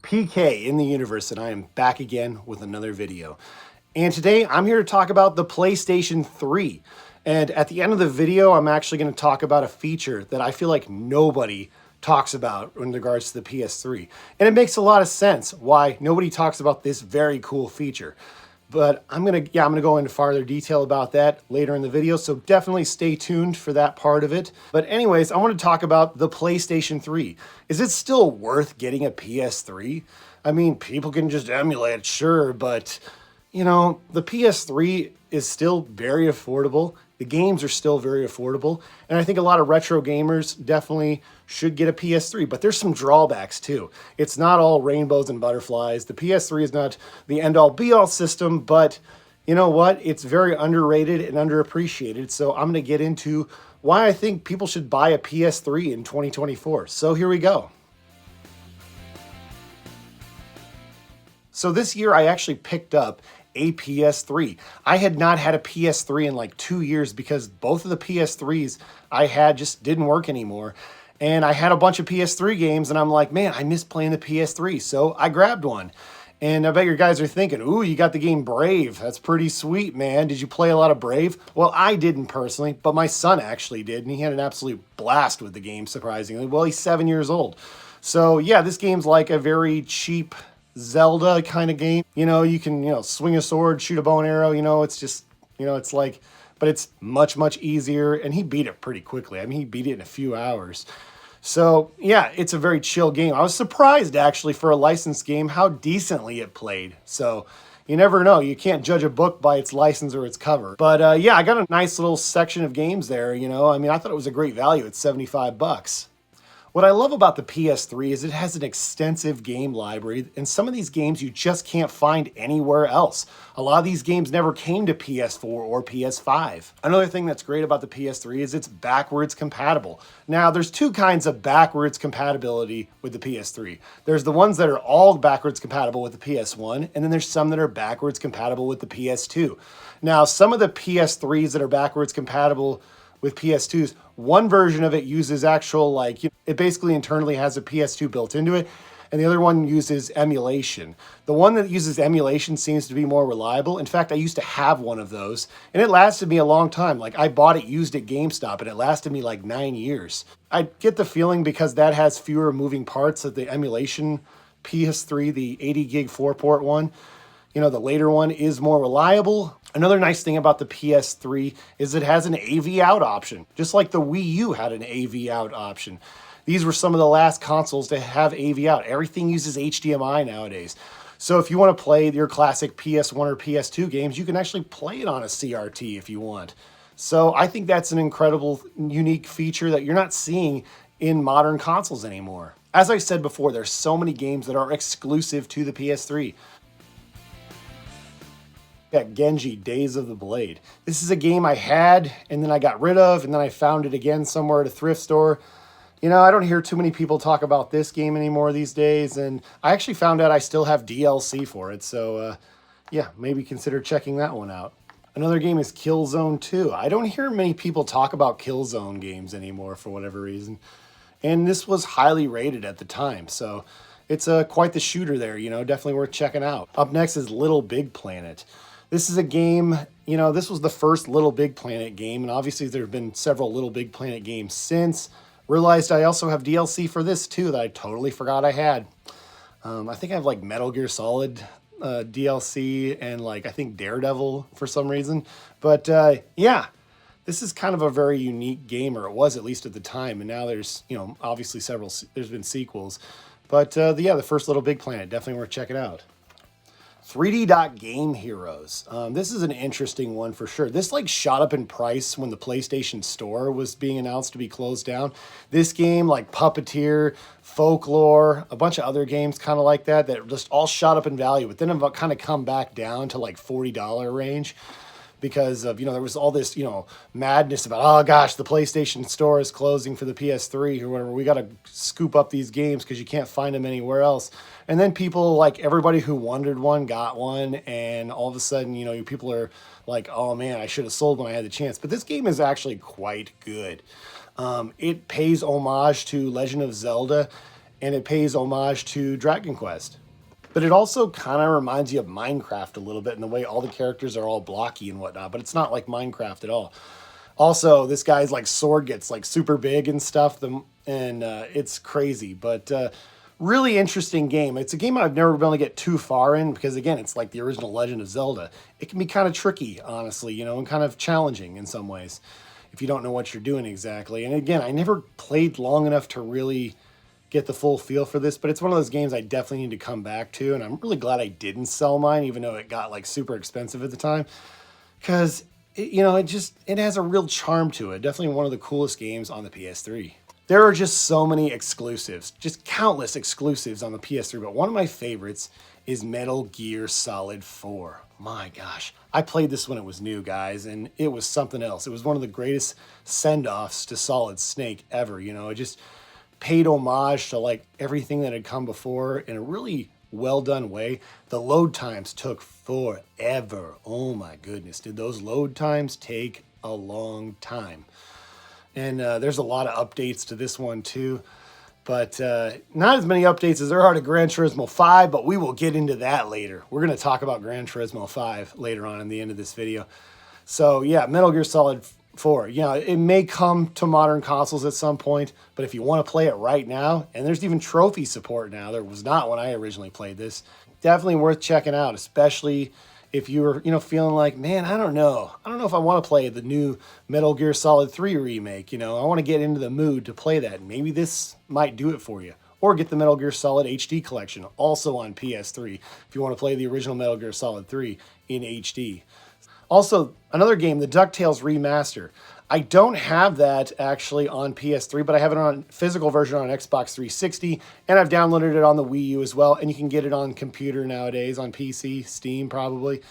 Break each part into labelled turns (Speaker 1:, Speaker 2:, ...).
Speaker 1: PK in the universe, and I am back again with another video. And today I'm here to talk about the PlayStation 3. And at the end of the video, I'm actually going to talk about a feature that I feel like nobody talks about in regards to the PS3. And it makes a lot of sense why nobody talks about this very cool feature. But I'm gonna go into farther detail about that later in the video, so definitely stay tuned for that part of it. But anyways, I want to talk about the PlayStation 3. Is it still worth getting a PS3? I mean, people can just emulate it, sure, but you know, the PS3 is still very affordable. The games are still very affordable, and I think a lot of retro gamers definitely should get a PS3, but there's some drawbacks too. It's not all rainbows and butterflies. The PS3 is not the end-all be-all system, but you know what? It's very underrated and underappreciated, so I'm going to get into why I think people should buy a PS3 in 2024. So here we go. So this year I actually picked up a PS3. I had not had a PS3 in like 2 years because both of the PS3s I had just didn't work anymore. And I had a bunch of PS3 games and I'm like, man, I miss playing the PS3. So I grabbed one. And I bet you guys are thinking, ooh, you got the game Brave. That's pretty sweet, man. Did you play a lot of Brave? Well, I didn't personally, but my son actually did. And he had an absolute blast with the game, surprisingly. Well, he's 7 years old. So yeah, this game's like a very cheap Zelda kind of game. You know, you can, swing a sword, shoot a bow and arrow, it's just, it's like, but it's much, much easier. And he beat it pretty quickly. I mean, he beat it in a few hours. So yeah, it's a very chill game. I was surprised actually for a licensed game how decently it played. So you never know. You can't judge a book by its license or its cover. But yeah, I got a nice little section of games there, I mean, I thought it was a great value at $75. What I love about the PS3 is it has an extensive game library, and some of these games you just can't find anywhere else. A lot of these games never came to PS4 or PS5. Another thing that's great about the PS3 is it's backwards compatible. Now, there's two kinds of backwards compatibility with the PS3. There's the ones that are all backwards compatible with the PS1, and then there's some that are backwards compatible with the PS2. Now, some of the PS3s that are backwards compatible with PS2s, one version of it uses actual, it basically internally has a PS2 built into it, and the other one uses emulation. The one that uses emulation seems to be more reliable. In fact, I used to have one of those, and it lasted me a long time. Like, I bought it used at GameStop, and it lasted me like 9 years. I get the feeling because that has fewer moving parts that the emulation PS3, the 80 gig 4-port one, the later one is more reliable. Another nice thing about the PS3 is it has an AV out option, just like the Wii U had an AV out option. These were some of the last consoles to have AV out. Everything uses HDMI nowadays. So if you want to play your classic PS1 or PS2 games, you can actually play it on a CRT if you want. So I think that's an incredible, unique feature that you're not seeing in modern consoles anymore. As I said before, there's so many games that are exclusive to the PS3. Got Genji, Days of the Blade. This is a game I had, and then I got rid of, and then I found it again somewhere at a thrift store. I don't hear too many people talk about this game anymore these days, and I actually found out I still have DLC for it, so yeah, maybe consider checking that one out. Another game is Killzone 2. I don't hear many people talk about Killzone games anymore for whatever reason, and this was highly rated at the time, so it's quite the shooter there, definitely worth checking out. Up next is Little Big Planet. This is a game, this was the first Little Big Planet game, and obviously there have been several Little Big Planet games since. Realized I also have DLC for this too that I totally forgot I had. I think I have like Metal Gear Solid DLC and I think Daredevil for some reason. But yeah, this is kind of a very unique game, or it was at least at the time, and now there's, obviously there's been sequels. But yeah, the first Little Big Planet, definitely worth checking out. 3D Dot Game Heroes. This is an interesting one for sure. This shot up in price when the PlayStation Store was being announced to be closed down. This game, like Puppeteer, Folklore, a bunch of other games kind of like that just all shot up in value, but then have kind of come back down to like $40 range. Because of, there was all this, madness about, oh gosh, the PlayStation Store is closing for the PS3 or whatever. We got to scoop up these games because you can't find them anywhere else. And then people, everybody who wanted one got one. And all of a sudden, people are like, oh man, I should have sold when I had the chance. But this game is actually quite good. It pays homage to Legend of Zelda. and it pays homage to Dragon Quest. But it also kind of reminds you of Minecraft a little bit in the way all the characters are all blocky and whatnot, but it's not like Minecraft at all. Also, this guy's like sword gets like super big and stuff, and it's crazy. But really interesting game. It's a game I've never been able to get too far in because again, it's like the original Legend of Zelda. It can be kind of tricky, honestly, you know, and kind of challenging in some ways if you don't know what you're doing exactly. And again, I never played long enough to really get the full feel for this, but it's one of those games I definitely need to come back to. And I'm really glad I didn't sell mine, even though it got like super expensive at the time, because you know, it has a real charm to it. Definitely one of the coolest games on the PS3. There are just so many exclusives, just countless exclusives on the PS3, but one of my favorites is Metal Gear Solid 4. My gosh. I played this when it was new, guys, and it was something else. It was one of the greatest send-offs to Solid Snake ever, you know. It just paid homage to like everything that had come before in a really well done way. The load times took forever. Oh my goodness, did those load times take a long time. And there's a lot of updates to this one too, but not as many updates as there are to Gran Turismo 5, but we will get into that later. We're going to talk about Gran Turismo 5 later on in the end of this video. So yeah, Metal Gear Solid 4. You know, it may come to modern consoles at some point, but if you want to play it right now, and there's even trophy support now, there was not when I originally played this, definitely worth checking out, especially if you were, you know, feeling like, man, I don't know if I want to play the new Metal Gear Solid 3 remake, you know, I want to get into the mood to play that. Maybe this might do it for you. Or get the Metal Gear Solid HD collection, also on PS3, if you want to play the original Metal Gear Solid 3 in HD. Also, another game, the DuckTales Remaster. I don't have that actually on PS3, but I have it on physical version on Xbox 360, and I've downloaded it on the Wii U as well, and you can get it on computer nowadays, on PC, Steam probably.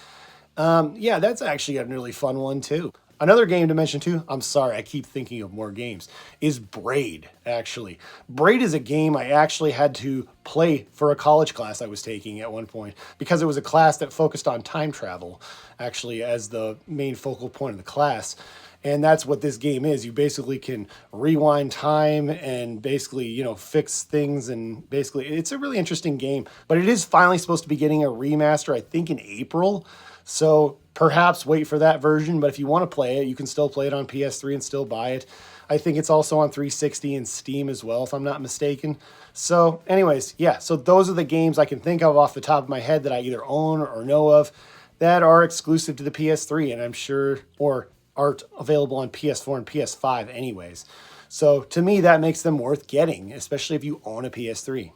Speaker 1: Yeah, that's actually a really fun one too. Another game to mention too, I'm sorry, I keep thinking of more games, is Braid, actually. Braid is a game I actually had to play for a college class I was taking at one point because it was a class that focused on time travel, actually, as the main focal point of the class. And that's what this game is. You basically can rewind time and basically, you know, fix things. And basically, it's a really interesting game. But it is finally supposed to be getting a remaster, I think, in April. So perhaps wait for that version. But if you want to play it, you can still play it on PS3 and still buy it. I think it's also on 360 and Steam as well, if I'm not mistaken. So anyways, yeah. So those are the games I can think of off the top of my head that I either own or know of that are exclusive to the PS3. And I'm sure, or aren't available on PS4 and PS5 anyways. So to me, that makes them worth getting, especially if you own a PS3.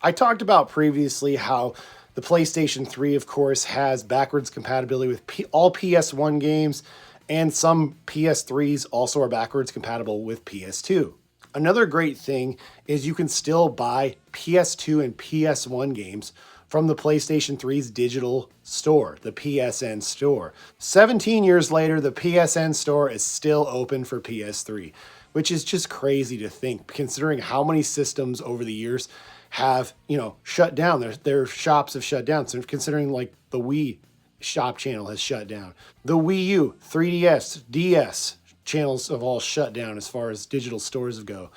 Speaker 1: I talked about previously how the PlayStation 3, of course, has backwards compatibility with all PS1 games, and some PS3s also are backwards compatible with PS2. Another great thing is you can still buy PS2 and PS1 games from the PlayStation 3's digital store, the PSN store. 17 years later, the PSN store is still open for PS3, which is just crazy to think, considering how many systems over the years have, you know, shut down. Their shops have shut down. So considering like the Wii shop channel has shut down. The Wii U, 3DS, DS channels have all shut down as far as digital stores go.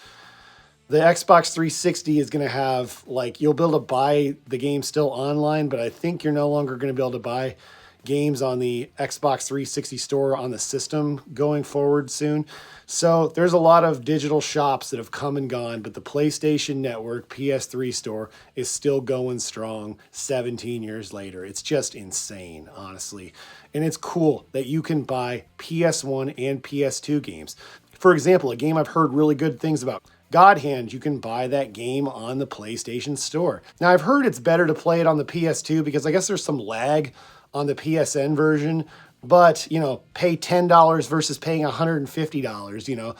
Speaker 1: The Xbox 360 is going to have, like, you'll be able to buy the game still online, but I think you're no longer going to be able to buy games on the Xbox 360 store on the system going forward soon. So there's a lot of digital shops that have come and gone, but the PlayStation Network PS3 store is still going strong 17 years later. It's just insane, honestly. And it's cool that you can buy PS1 and PS2 games. For example, a game I've heard really good things about, God Hand, you can buy that game on the PlayStation Store. Now, I've heard it's better to play it on the PS2 because I guess there's some lag on the PSN version, but, you know, pay $10 versus paying $150, you know,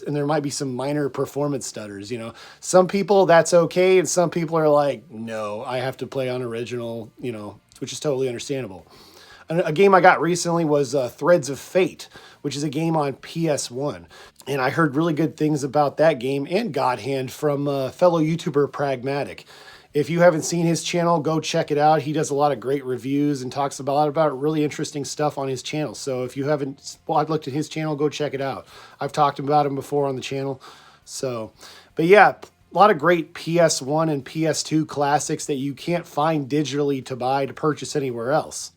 Speaker 1: and there might be some minor performance stutters, you know. Some people, that's okay, and some people are like, no, I have to play on original, you know, which is totally understandable. A game I got recently was Threads of Fate, which is a game on PS1. And I heard really good things about that game and God Hand from fellow YouTuber Pragmatic. If you haven't seen his channel, go check it out. He does a lot of great reviews and talks about really interesting stuff on his channel. So if you haven't looked at his channel, go check it out. I've talked about him before on the channel. So, but yeah, a lot of great PS1 and PS2 classics that you can't find digitally to buy to purchase anywhere else.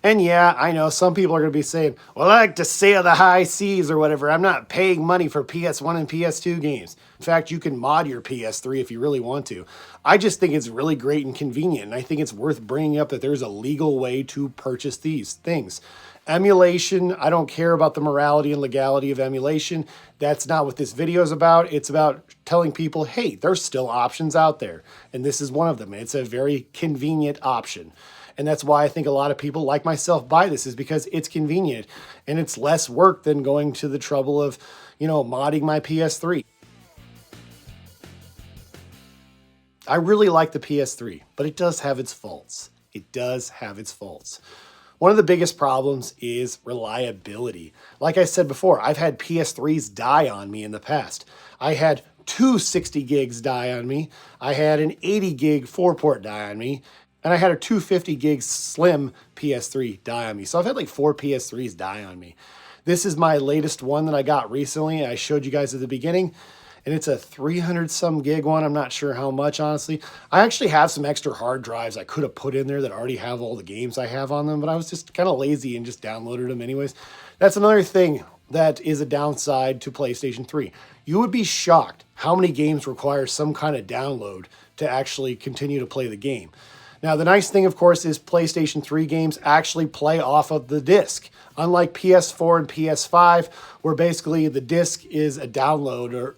Speaker 1: And yeah, I know some people are going to be saying, well, I like to sail the high seas or whatever. I'm not paying money for PS1 and PS2 games. In fact, you can mod your PS3 if you really want to. I just think it's really great and convenient. And I think it's worth bringing up that there's a legal way to purchase these things. Emulation, I don't care about the morality and legality of emulation. That's not what this video is about. It's about telling people, hey, there's still options out there. And this is one of them. It's a very convenient option. And that's why I think a lot of people like myself buy this, is because it's convenient and it's less work than going to the trouble of, modding my PS3. I really like the PS3, but it does have its faults. It does have its faults. One of the biggest problems is reliability. Like I said before, I've had PS3s die on me in the past. I had two 60 gigs die on me. I had an 80 gig 4-port die on me. And I had a 250 gig slim PS3 die on me. So I've had like 4 PS3s die on me. This is my latest one that I got recently. I showed you guys at the beginning. And it's a 300 some gig one. I'm not sure how much, honestly. I actually have some extra hard drives I could have put in there that already have all the games I have on them. But I was just kind of lazy and just downloaded them anyways. That's another thing that is a downside to PlayStation 3. You would be shocked how many games require some kind of download to actually continue to play the game. Now, the nice thing, of course, is PlayStation 3 games actually play off of the disc. Unlike PS4 and PS5, where basically the disc is a downloader,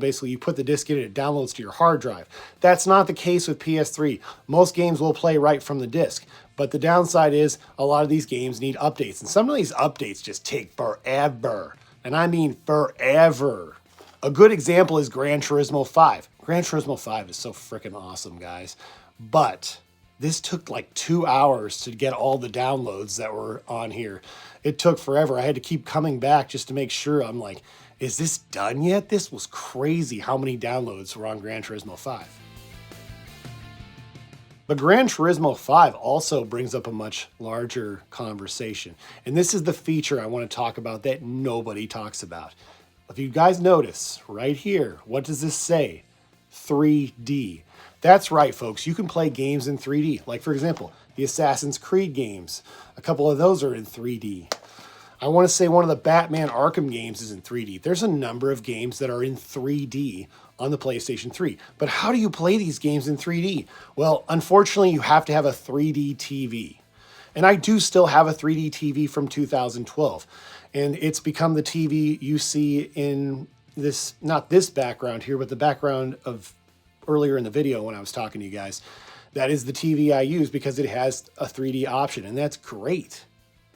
Speaker 1: basically you put the disc in and it downloads to your hard drive. That's not the case with PS3. Most games will play right from the disc. But the downside is a lot of these games need updates. And some of these updates just take forever. And I mean forever. A good example is Gran Turismo 5. Gran Turismo 5 is so freaking awesome, guys. But this took like 2 hours to get all the downloads that were on here. It took forever. I had to keep coming back just to make sure. I'm like, is this done yet? This was crazy how many downloads were on Gran Turismo 5. But Gran Turismo 5 also brings up a much larger conversation. And this is the feature I want to talk about that nobody talks about. If you guys notice right here, what does this say? 3D. That's right, folks. You can play games in 3D. Like, for example, the Assassin's Creed games. A couple of those are in 3D. I want to say one of the Batman Arkham games is in 3D. There's a number of games that are in 3D on the PlayStation 3. But how do you play these games in 3D? Well, unfortunately, you have to have a 3D TV. And I do still have a 3D TV from 2012. And it's become the TV you see in this, not this background here, but the background of earlier in the video when I was talking to you guys. That is the TV I use because it has a 3D option, and that's great.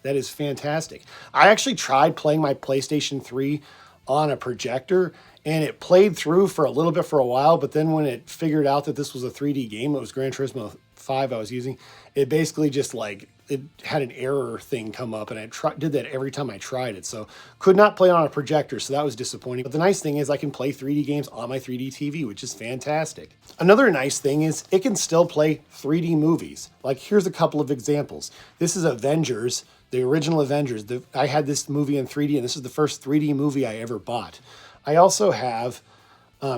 Speaker 1: That is fantastic. I actually tried playing my PlayStation 3 on a projector, and it played through for a little bit for a while, but then when it figured out that this was a 3D game, it was Gran Turismo 5 I was using, it basically just it had an error thing come up, and I did that every time I tried it. So could not play on a projector, so that was disappointing. But the nice thing is I can play 3D games on my 3D TV, which is fantastic. Another nice thing is it can still play 3D movies. Like, here's a couple of examples. This is Avengers, the original Avengers. I had this movie in 3D, and this is the first 3D movie I ever bought. I also have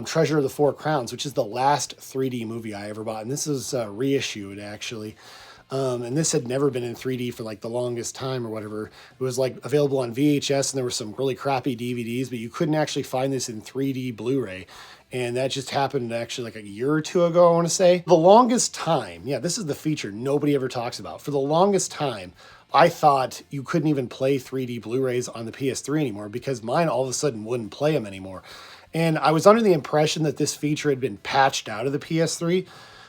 Speaker 1: Treasure of the Four Crowns, which is the last 3D movie I ever bought. And this is reissued, actually. And this had never been in 3D for like the longest time or whatever. It was like available on VHS, and there were some really crappy DVDs, but you couldn't actually find this in 3D Blu-ray. And that just happened actually like a year or two ago, I want to say. The longest time, yeah, this is the feature nobody ever talks about. For the longest time, I thought you couldn't even play 3D Blu-rays on the PS3 anymore because mine all of a sudden wouldn't play them anymore. And I was under the impression that this feature had been patched out of the PS3.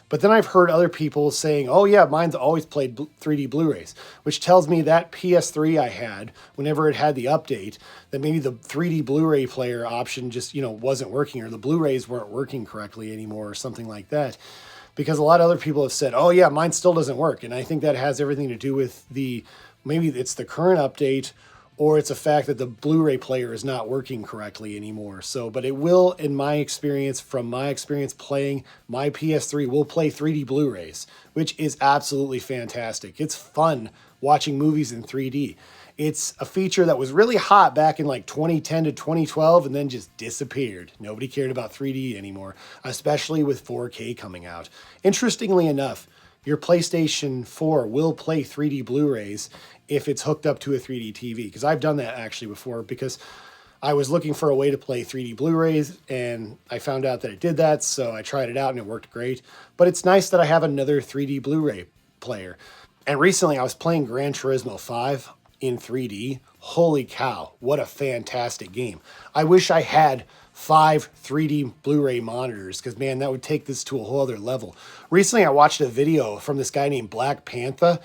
Speaker 1: But then I've heard other people saying, oh yeah, mine's always played 3D Blu-rays, which tells me that PS3 I had, whenever it had the update, that maybe the 3D Blu-ray player option just, wasn't working, or the Blu-rays weren't working correctly anymore, or something like that. Because a lot of other people have said, oh yeah, mine still doesn't work. And I think that has everything to do with maybe it's the current update, or it's a fact that the Blu-ray player is not working correctly anymore. So, but it will, in my experience, from my experience playing my PS3, will play 3D Blu-rays, which is absolutely fantastic. It's fun watching movies in 3D. It's a feature that was really hot back in like 2010 to 2012 and then just disappeared. Nobody cared about 3D anymore, especially with 4K coming out. Interestingly enough, your PlayStation 4 will play 3D Blu-rays if it's hooked up to a 3D TV, because I've done that actually before, because I was looking for a way to play 3D Blu-rays and I found out that it did that, so I tried it out and it worked great. But it's nice that I have another 3D Blu-ray player. And recently I was playing Gran Turismo 5 in 3D. Holy cow, what a fantastic game. I wish I had 5 3D Blu-ray monitors, because man, that would take this to a whole other level. Recently I watched a video from this guy named Black Panther.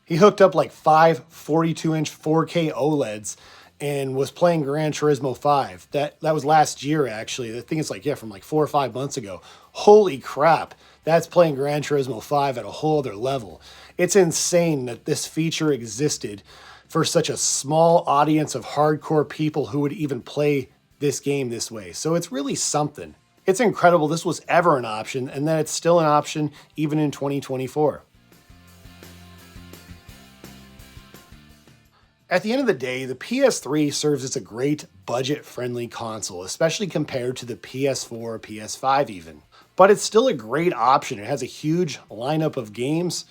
Speaker 1: He hooked up like 5 42-inch 4K OLEDs and was playing Gran Turismo 5. That was last year actually. I think it's like, yeah, from like 4 or 5 months ago. Holy crap, that's playing Gran Turismo 5 at a whole other level. It's insane that this feature existed for such a small audience of hardcore people who would even play this game this way. So it's really something. It's incredible this was ever an option, and that it's still an option even in 2024. At the end of the day, the PS3 serves as a great budget-friendly console, especially compared to the PS4 or PS5 even. But it's still a great option. It has a huge lineup of games.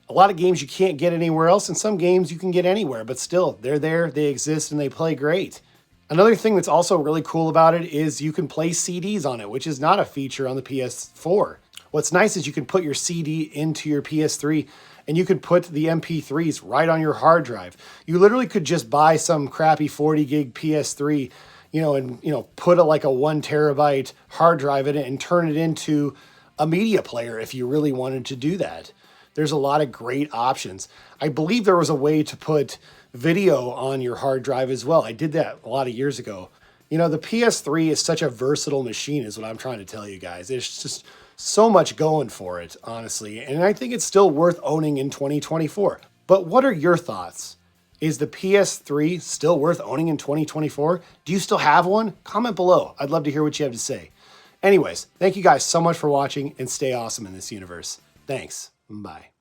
Speaker 1: A lot of games you can't get anywhere else, and some games you can get anywhere, but still, they're there, they exist, and they play great. Another thing that's also really cool about it is you can play CDs on it, which is not a feature on the PS4. What's nice is you can put your CD into your PS3 and you could put the MP3s right on your hard drive. You literally could just buy some crappy 40 gig PS3, and put like a 1 terabyte hard drive in it and turn it into a media player if you really wanted to do that. There's a lot of great options. I believe there was a way to put video on your hard drive as well. I did that a lot of years ago. The PS3 is such a versatile machine is what I'm trying to tell you guys. There's just so much going for it, honestly. And I think it's still worth owning in 2024. But what are your thoughts? Is the PS3 still worth owning in 2024? Do you still have one? Comment below. I'd love to hear what you have to say. Anyways, thank you guys so much for watching, and stay awesome in this universe. Thanks. Bye.